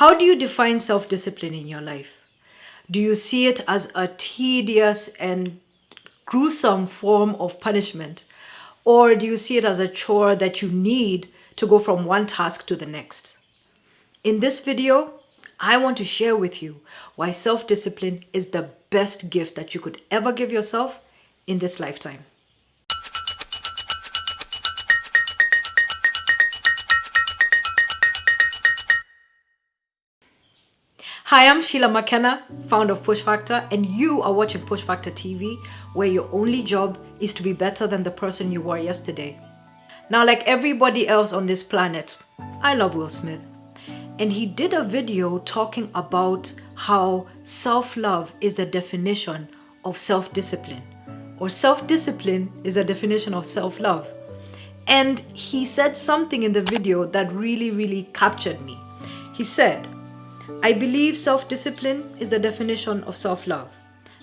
How do you define self-discipline in your life? Do you see it as a tedious and gruesome form of punishment? Or do you see it as a chore that you need to go from one task to the next? In this video, I want to share with you why self-discipline is the best gift that you could ever give yourself in this lifetime. Hi, I'm Sheila McKenna, founder of Push Factor, and you are watching Push Factor TV, where your only job is to be better than the person you were yesterday. Now, like everybody else on this planet, I love Will Smith. And he did a video talking about how self-love is the definition of self-discipline, or self-discipline is the definition of self-love. And he said something in the video that really captured me. He said, I believe self-discipline is the definition of self-love.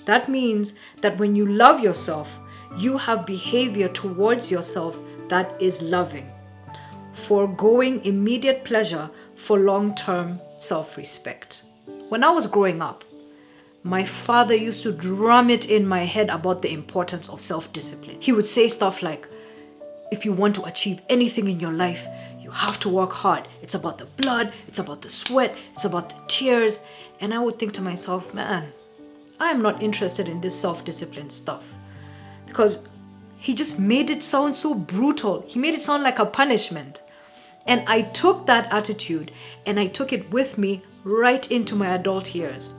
That means that when you love yourself, you have behavior towards yourself that is loving, foregoing immediate pleasure for long-term self-respect. When I was growing up, my father used to drum it in my head about the importance of self-discipline. He would say stuff like, if you want to achieve anything in your life, you have to work hard. It's about the blood, it's about the sweat, it's about the tears. And I would think to myself, man, I am not interested in this self-discipline stuff. Because he just made it sound so brutal. He made it sound like a punishment. And I took that attitude and I took it with me right into my adult years.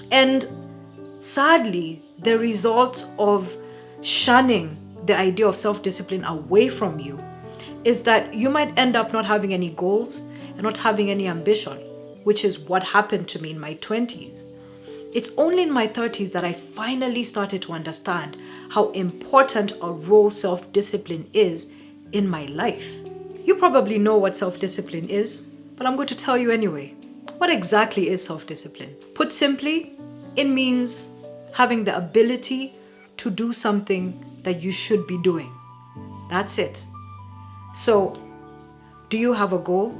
And sadly, the result of shunning the idea of self-discipline away from you is that you might end up not having any goals and not having any ambition, which is what happened to me in my 20s. It's only in my 30s that I finally started to understand how important a role self-discipline is in my life. You probably know what self-discipline is, but I'm going to tell you anyway. What exactly is self-discipline? Put simply, it means having the ability to do something that you should be doing. That's it. So, do you have a goal?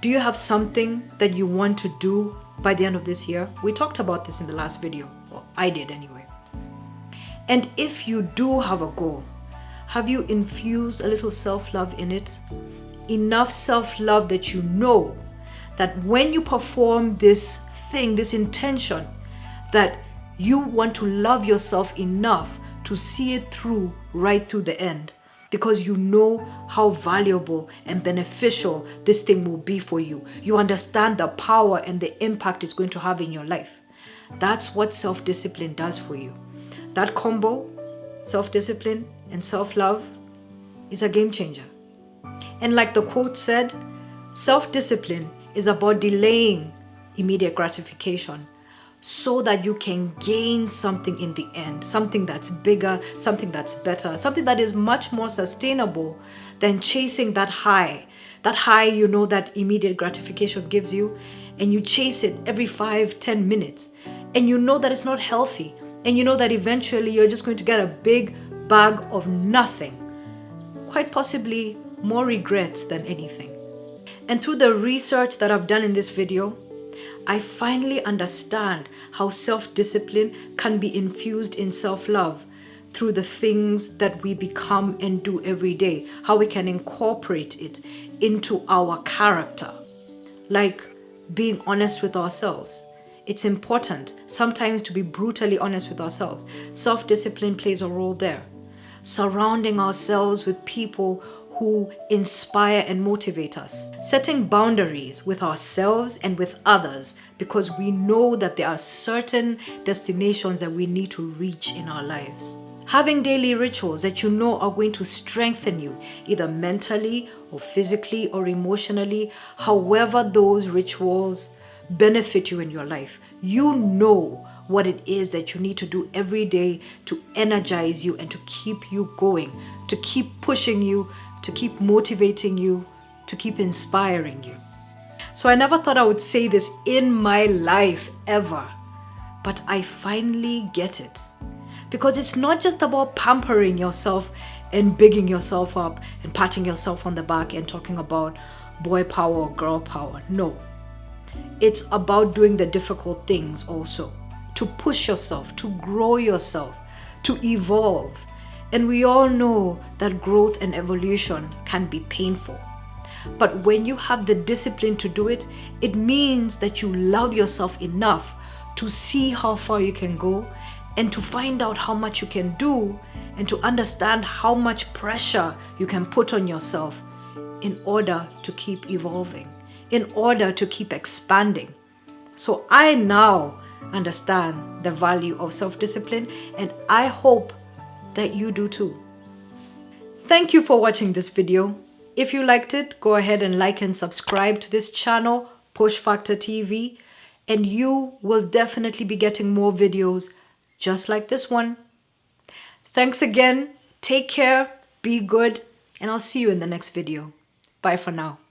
Do you have something that you want to do by the end of this year? We talked about this in the last video, or I did anyway. And if you do have a goal, have you infused a little self-love in it? Enough self-love that you know that when you perform this thing, this intention, that you want to love yourself enough to see it through right through the end, because you know how valuable and beneficial this thing will be for you. You understand the power and the impact it's going to have in your life. That's what self-discipline does for you. That combo, self-discipline and self-love, is a game changer. And like the quote said, self-discipline is about delaying immediate gratification so that you can gain something in the end, something that's bigger, something that's better, something that is much more sustainable than chasing that high. That high, you know, that immediate gratification gives you, and you chase it every 5-10 minutes, and you know that it's not healthy, and you know that eventually you're just going to get a big bag of nothing, quite possibly more regrets than anything. And through the research that I've done in this video, I finally understand how self-discipline can be infused in self-love through the things that we become and do every day, how we can incorporate it into our character, like being honest with ourselves. It's important sometimes to be brutally honest with ourselves. Self-discipline plays a role there. Surrounding ourselves with people who inspire and motivate us. Setting boundaries with ourselves and with others, because we know that there are certain destinations that we need to reach in our lives. Having daily rituals that you know are going to strengthen you, either mentally or physically or emotionally, however those rituals benefit you in your life. You know what it is that you need to do every day to energize you and to keep you going, to keep pushing you, to keep motivating you, to keep inspiring you. So I never thought I would say this in my life ever, but I finally get it. Because it's not just about pampering yourself and bigging yourself up and patting yourself on the back and talking about boy power or girl power. No. it's about doing the difficult things also, to push yourself, to grow yourself, to evolve. And we all know that growth and evolution can be painful. But when you have the discipline to do it, it means that you love yourself enough to see how far you can go and to find out how much you can do and to understand how much pressure you can put on yourself in order to keep evolving, in order to keep expanding. So I now understand the value of self-discipline, and I hope that you do too. Thank you for watching this video. If you liked it, go ahead and like and subscribe to this channel, Push Factor TV, and you will definitely be getting more videos just like this one. Thanks again. Take care, be good, and I'll see you in the next video. Bye for now.